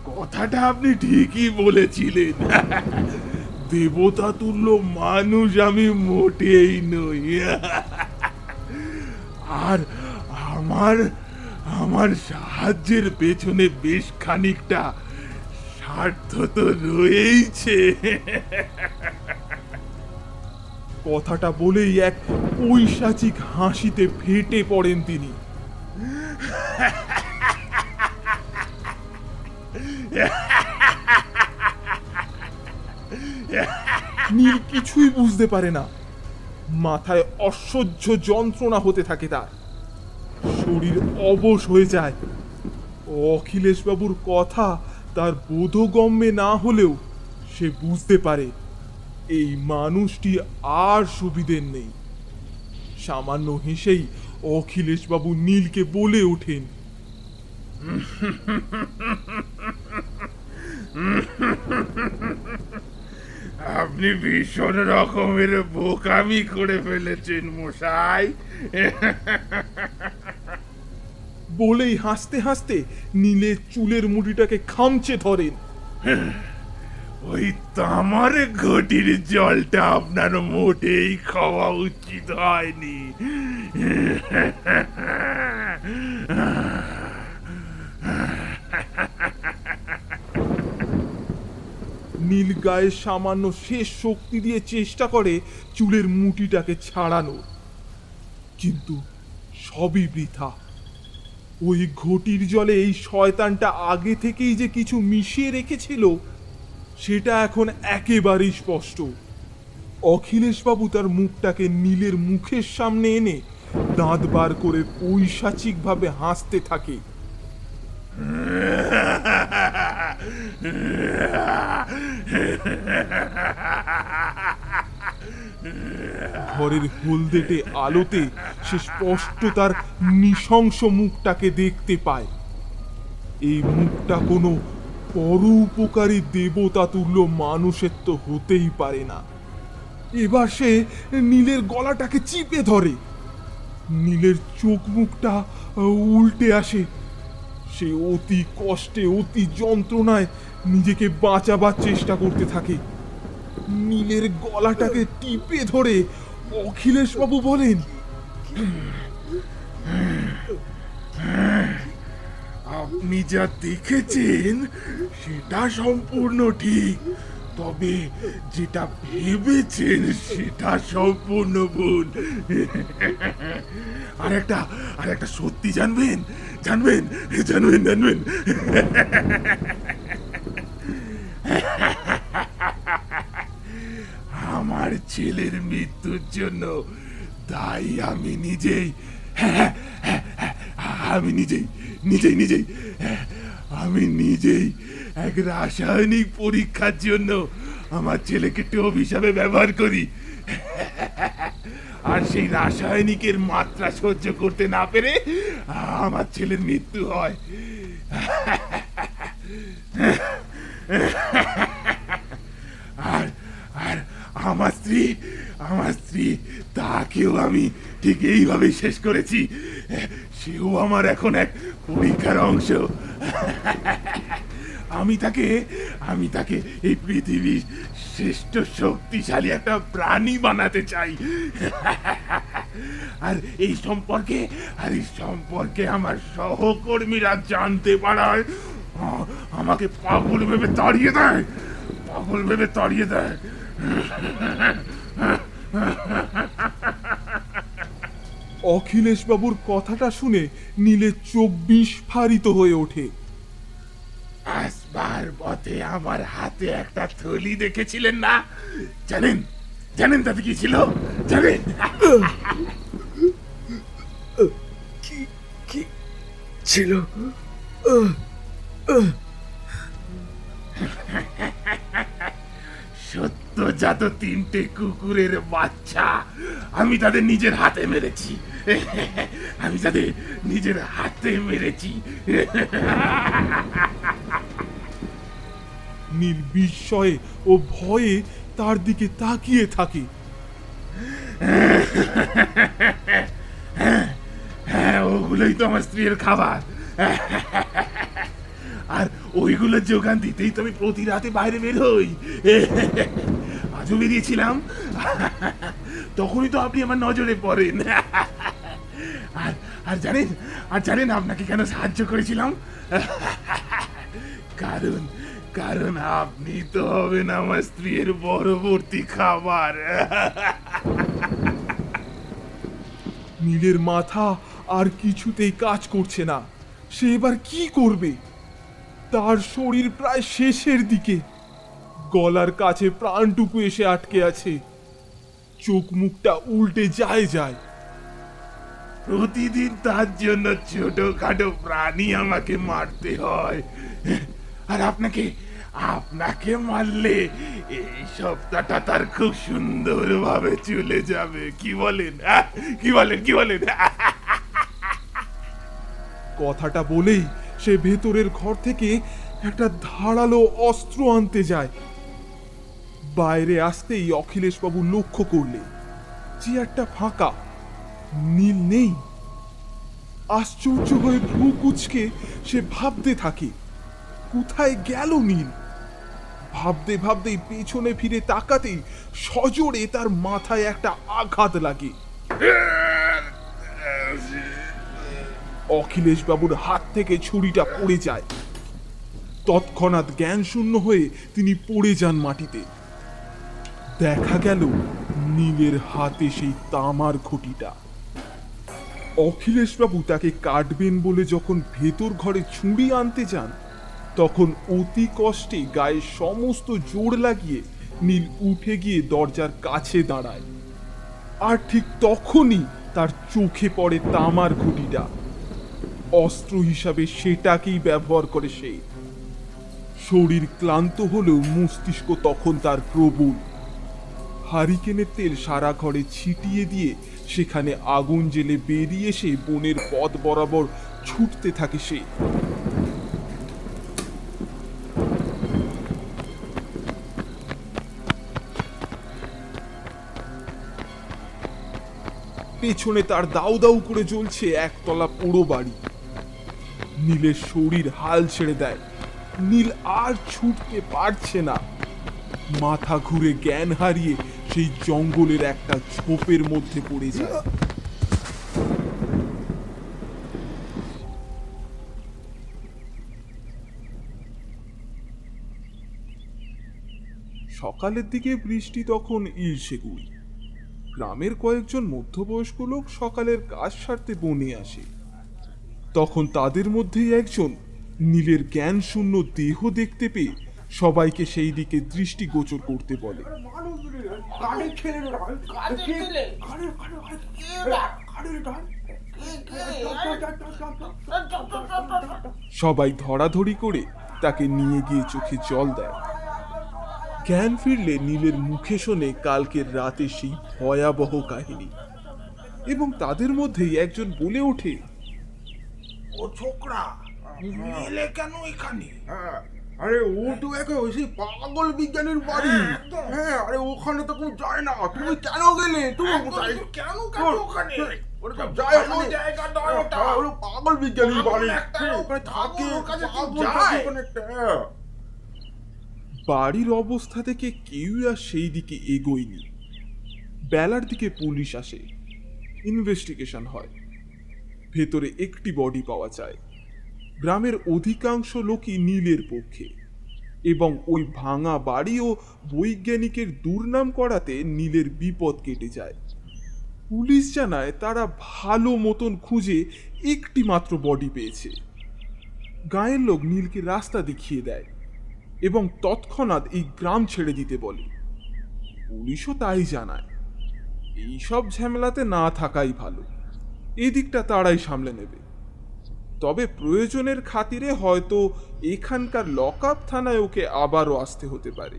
কথাটা আপনি ঠিকই বলেছিলেন। দেবতা তুল্য মানুষ আমি মোটেই নই। আর আমার আমার সাহায্যের পেছনে বেশ খানিকটা স্বার্থ তো রয়েইছে। কথাটা বলেই এক পৈশাচিক হাসিতে ফেটে পড়েন তিনি। নীল কিছুই বুঝতে পারে না, মাথায় অসহ্য যন্ত্রণা হতে থাকে, তার শরীর অবশ হয়ে যায়। অখিলেশ বাবুর কথা তার বোধগম্যে না হলেও সে বুঝতে পারে এই মানুষটি আর সুবিধের নেই। সামান্য হেসেই অখিলেশ বাবু নীলকে বলে ওঠেন, আপনি ভীষণ রকমের বোকামি করে ফেলেছেন মশাই। বলেই হাসতে হাসতে নীলের চুলের মুঠিটাকে খামচে ধরেন। ওই তামার ঘটির জলটা আপনার মোটেই খাওয়া উচিত হয়নি। নীল গায়ে সামান্য শেষ শক্তি দিয়ে চেষ্টা করে চুলের মুঠিটাকে ছাড়ানোর, কিন্তু সবই বৃথা। ওই ঘটির জলে এই শয়তানটা আগে থেকেই যে কিছু মিশিয়ে রেখেছিল সেটা এখন একেবারেই স্পষ্ট। অখিলেশবাবু তার মুখটাকে নীলের মুখের সামনে এনে দাঁত বার করে পৈশাচিকভাবে হাসতে থাকে। ঘরের হলদেটে আলোতে সে স্পষ্ট তার নৃশংস মুখটাকে দেখতে পায়। এই মুখটা কোনো পরোপকারী দেবতা তুল্য মানুষের তো হতেই পারে না। এবার সে নীলের গলাটাকে চিপে ধরে। নীলের চোখ মুখটা উল্টে আসে। সে অতি কষ্টে অতি যন্ত্রণায় নিজেকে বাঁচাবার চেষ্টা করতে থাকে। নীলের গলাটাকে টিপে ধরে অখিলেশবাবু বলেন, আপনি যা দেখেছেন সেটা সম্পূর্ণ ঠিক, তবে যেটা ভেবেছেন সেটা সম্পূর্ণ ভুল। আর একটা সত্যি জানবেন জানবেন জানবেন জানবেন আমার ছেলের মৃত্যুর জন্য দায়ী আমি নিজেই। আমি নিজেই নিজেই নিজেই আমি নিজেই এক রাসায়নিক পরীক্ষার জন্য আমার ছেলেকে টোপ হিসাবে ব্যবহার করি, আর সেই রাসায়নিকের মাত্রা সহ্য করতে না পেরে আমার ছেলের মৃত্যু হয়। আর আর আমার স্ত্রী তাকেও আমি ঠিক এইভাবেই শেষ করেছি। সেও আমার এখন এক পরীক্ষার অংশ। আমি তাকে এই পৃথিবীর শ্রেষ্ঠ শক্তিশালী একটা প্রাণী বানাতে চাই। আর এই সম্পর্কে আমার সহকর্মীরা জানতে পারায় আমাকে পাগল ভেবে তাড়িয়ে দেয়। অখিলেশ বাবুর কথাটা শুনে নীলের চোখ বিস্ফারিত হয়ে ওঠে। আসবার পথে আমার হাতে একটা থলি দেখেছিলেন না? জানেন তাতে কি ছিল? জানেন? কি ছিল? সদ্যজাত 3টে কুকুরের বাচ্চা আমি তাদের নিজের হাতে মেরেছি। নীল বিস্ময়ে ও ভয়ে তার দিকে তাকিয়ে থাকে। হ্যাঁ, ওগুলোই তো আমার স্ত্রীর খাবার। আর ওইগুলো যোগান দিতেই তো আমি প্রতি রাতে বাইরে বের হই। আজও বেরিয়েছিলাম, তখনই তো আপনি আমার নজরে পড়েন। আর জানেন আপনাকে কেন সাহায্য করেছিলাম? কারণ আপনি তো হবেন আমার স্ত্রীর পরবর্তী খাবার। নীলের মাথা আর কিছুতেই কাজ করছে না। সে এবার কি করবে? তার শরীর প্রায় শেষের দিকে, গলার কাছে প্রাণটুকু এসে আটকে আছে, চোখ মুখটা উল্টে যায়। প্রতিদিন তার জন্য ছোটখাটো প্রাণী আমাকে মারতে হয়, আর আপনাকে মারলে এই সপ্তাহটা তার খুব সুন্দরভাবে চলে যাবে। কি বলেন? কথাটা বলেই সে ভেতরের ঘর থেকে একটা ধারালো অস্ত্র আনতে যায়। বাইরে আসতেই অখিলেশবাবু লক্ষ্য করলে চেয়ারটা ফাঁকা, নীল নেই। আশ্চর্য হয়ে ভ্রু কুঁচকে সে ভাবতে থাকে, কোথায় গেল নীল? ভাবতেই পেছনে ফিরে তাকাতেই সজোরে তার মাথায় একটা আঘাত লাগে। অখিলেশ বাবুর হাত থেকে ছুরিটা পড়ে যায়। তৎক্ষণাৎ জ্ঞান শূন্য হয়ে তিনি পড়ে যান মাটিতে। দেখা গেল নীলের হাতে সেই তামার ঘটিটা। অখিলেশ বাবু তাকে কাটবেন বলে যখন ভেতর ঘরে ছুরি আনতে যান, তখন অতি কষ্টে গায়ে সমস্ত জোর লাগিয়ে নীল উঠে গিয়ে দরজার কাছে দাঁড়ায়। আর ঠিক তখনই তার চোখে পড়ে তামার ঘটিটা। অস্ত্র হিসাবে সেটাকেই ব্যবহার করে সে। শরীর ক্লান্ত হলেও মস্তিষ্ক তখন তার প্রবল। হারিকেনের তেল সারা ঘরে ছিটিয়ে দিয়ে সেখানে আগুন জ্বেলে বেরিয়ে এসে বনের পথ বরাবর ছুটতে থাকে সে। পেছনে তার দাউ দাউ করে জ্বলছে একতলা পোড়ো বাড়ি। নীলের শরীর হাল ছেড়ে দেয়। নীল আর ছুটতে পারছে না। মাথা ঘুরে জ্ঞান হারিয়ে সেই জঙ্গলের একটা ঝোপের মধ্যে পড়ে যায়। সকালের দিকে বৃষ্টি তখন ঈর্ষেগুড়ি। গ্রামের কয়েকজন মধ্যবয়স্ক লোক সকালের কাজ সারতে বনে আসে। তখন তাদের মধ্যেই একজন নীলের জ্ঞান শূন্য দেহ দেখতে পেয়ে সবাইকে সেই দিকে দৃষ্টিগোচর করতে বলে। সবাই ধরাধরি করে তাকে নিয়ে গিয়ে চোখে জল দেয়। জ্ঞান ফিরলে নীলের মুখে শোনে কালকের রাতে সেই ভয়াবহ কাহিনী, এবং তাদের মধ্যেই একজন বলে ওঠে, ও ছোকরা, এলে কেন এখানে? আরে ও তো ওই সেই পাগল বিজ্ঞানীর বাড়ি। হ্যাঁ, আরে ওখানে তো কেউ যায় না। তুমি কেন গেলে? তুমি কেন ওখানে? পাগল বিজ্ঞানীর বাড়ি, ওখানে থাকে। বাড়ির অবস্থা থেকে কেউ আর সেই দিকে এগোয়নি। বেলার দিকে পুলিশ আসে, ইনভেস্টিগেশন হয়, ভেতরে একটি বডি পাওয়া যায়। গ্রামের অধিকাংশ লোকই নীলের পক্ষে, এবং ওই ভাঙা বাড়ি ও বৈজ্ঞানিকের দুর্নাম করাতে নীলের বিপদ কেটে যায়। পুলিশ জানায় তারা ভালো মতন খুঁজে একটি মাত্র বডি পেয়েছে। গায়ের লোক নীলকে রাস্তা দেখিয়ে দেয় এবং তৎক্ষণাৎ এই গ্রাম ছেড়ে দিতে বলে। পুলিশও তাই জানায়, এইসব ঝামেলাতে না থাকাই ভালো, এদিকটা তারাই সামলে নেবে। তবে প্রয়োজনের খাতিরে হয়তো এখানকার লকআপ থানায় ওকে আবারও আসতে হতে পারে।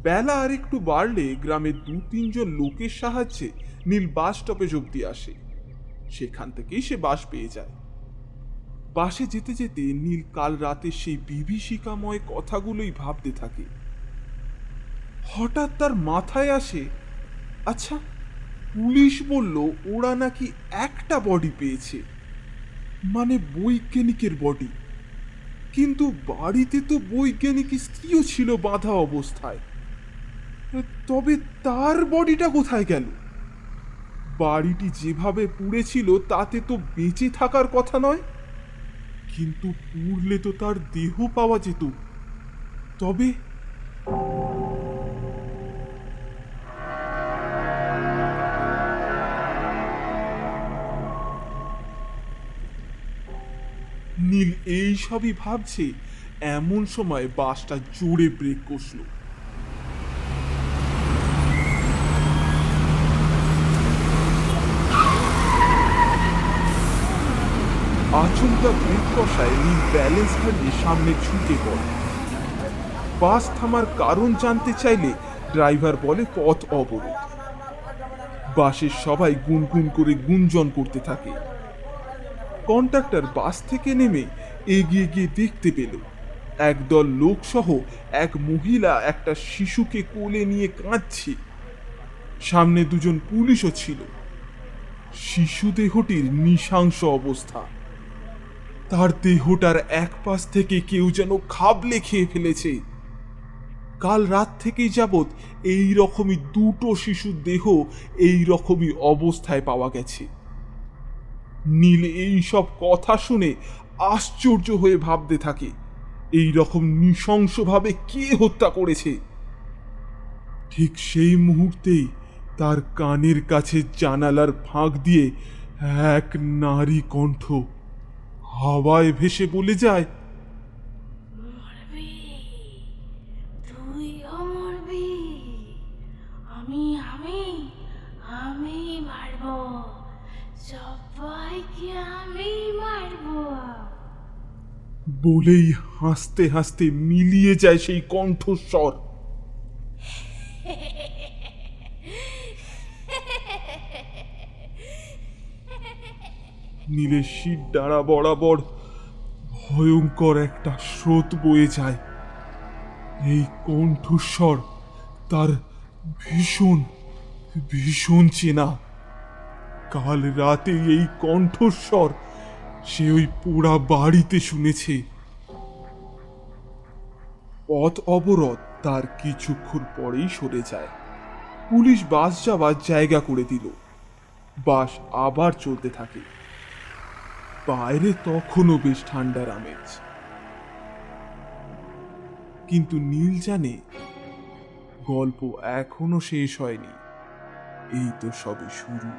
বেলা আর একটু বাড়লে গ্রামের 2-3 লোকের সাহায্যে নীল বাস স্টপেজ অব্দি আসে। সেখান থেকেই সে বাস পেয়ে যায়। বাসে যেতে যেতে নীল কাল রাতে সেই বিভীষিকাময় কথাগুলোই ভাবতে থাকে। হঠাৎ তার মাথায় আসে, আচ্ছা, পুলিশ বলল ওরা নাকি একটা বডি পেয়েছে, মানে বৈজ্ঞানিকের বডি। কিন্তু বাড়িতে তো বৈজ্ঞানিকের স্ত্রীও ছিল বাঁধা অবস্থায়। তবে তার বডিটা কোথায় গেল? বাড়িটি যেভাবে পুড়েছিল তাতে তো বেঁচে থাকার কথা নয়, কিন্তু পুড়লে তো তার দেহ পাওয়া যেত। তবে নীল এই সবই ভাবছে, এমন সময় বাসটা জোরে ব্রেক কষল। আচমকা ব্রেক কষায় নীল ব্যালেন্স হারিয়ে সামনে ঝুঁকে পড়ে। বাস থামার কারণ জানতে চাইলে ড্রাইভার বলে পথ অবরোধ। বাসের সবাই গুনগুন করে গুঞ্জন করতে থাকে। কন্ডাক্টর বাস থেকে নেমে এগিয়ে গিয়ে দেখতে পেল একদল লোক সহ এক মহিলা একটা শিশুকে কোলে নিয়ে কাঁদছে। সামনে 2 পুলিশও ছিল। শিশু দেহটির নৃশংস অবস্থা, তার দেহটার এক পাশ থেকে কেউ যেন খাবলে খেয়ে ফেলেছে। কাল রাত থেকেই যাবৎ এই রকমই 2 শিশুর দেহ এই রকমই অবস্থায় পাওয়া গেছে। নীল এই সব কথা শুনে আশ্চর্য হয়ে ভাবতে থাকে, এই রকম নৃশংসভাবে কে হত্যা করেছে। ঠিক সেই মুহূর্তেই তার কানের কাছে জানালার ফাঁক দিয়ে এক নারী কণ্ঠ হাওয়ায় ভেসে বলে যায়, মরবি, তুইও মরবি, আমি আমি আমি মারবো, সবাইকে আমি মারবো। বলেই হাসতে হাসতে মিলিয়ে যায় সেই কণ্ঠস্বর। নীলের শির দ্বারা বরাবর ভয়ঙ্কর একটা স্রোত বয়ে যায়। এই কণ্ঠস্বর তার ভীষণ ভীষণ চেনা। কাল রাতে এই কণ্ঠস্বর সে ওই পোড়া বাড়িতে শুনেছে। পথ অবরোধ তার কিছুক্ষণ পরেই সরে যায়। পুলিশ বাস যাওয়ার জায়গা করে দিল। বাস আবার চলতে থাকে। বাইরে তখনও বেশ ঠান্ডার আমেজ, কিন্তু নীল জানে গল্প এখনো শেষ হয়নি, এই তো সবে শুরু।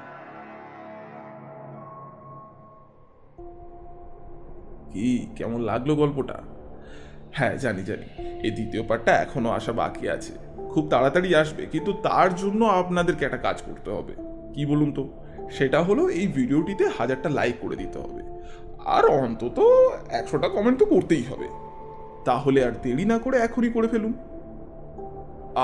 কি কেমন লাগলো গল্পটা? হ্যাঁ, জানি এই দ্বিতীয় পার্টটা এখনো আসা বাকি আছে, খুব তাড়াতাড়ি আসবে। কিন্তু তার জন্য আপনাদেরকে একটা কাজ করতে হবে। কি বলুন তো? সেটা হলো এই ভিডিওটিতে 1000টা লাইক করে দিতে হবে, আর অন্তত 100টা কমেন্ট তো করতেই হবে। তাহলে আর দেরি না করে এখনই করে ফেলুন।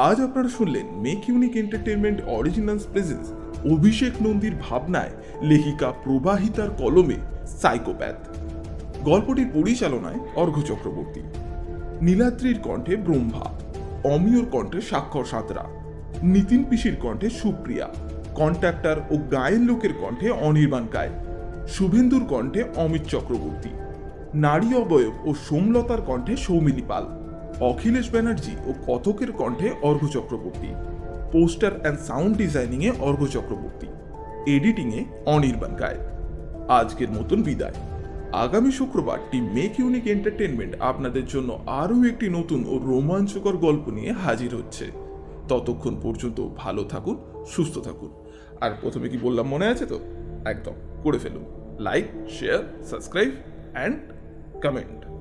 আজ আপনারা শুনলেন make unique entertainment originals presence Abhishek নন্দীর ভাবনায় লেখিকা প্রবাহিতার কলমে সাইকোপ্যাথ। গল্পটির পরিচালনায় অর্ঘ্য চক্রবর্তী, নীলাদ্রির কণ্ঠে ব্রহ্মা, অমিয়র কণ্ঠে স্বাক্ষর সাঁতরা, নিতিন পিসির কণ্ঠে সুপ্রিয়া, কন্ট্রাক্টর ও গায়েন লোকের কণ্ঠে অনির্বাণ কায়, শুভেন্দুর কণ্ঠে অমিত চক্রবর্তী, নারী অবয়ব ও সোমলতার কণ্ঠে সৌমিলি পাল, অখিলেশ ব্যানার্জি ও কথকের কণ্ঠে অর্ঘ্য চক্রবর্তী, পোস্টার অ্যান্ড সাউন্ড ডিজাইনিংয়ে অর্ঘ্য চক্রবর্তী, এডিটিংয়ে অনির্বাণ গায়েন। আজকের মতন বিদায়। আগামী শুক্রবার টিম মেক ইউনিক এন্টারটেনমেন্ট আপনাদের জন্য আরও একটি নতুন ও রোমাঞ্চকর গল্প নিয়ে হাজির হচ্ছে। ততক্ষণ পর্যন্ত ভালো থাকুন, সুস্থ থাকুন। আর প্রথমে কি বললাম মনে আছে তো? একদম করে ফেলুন। Like, share, subscribe and comment.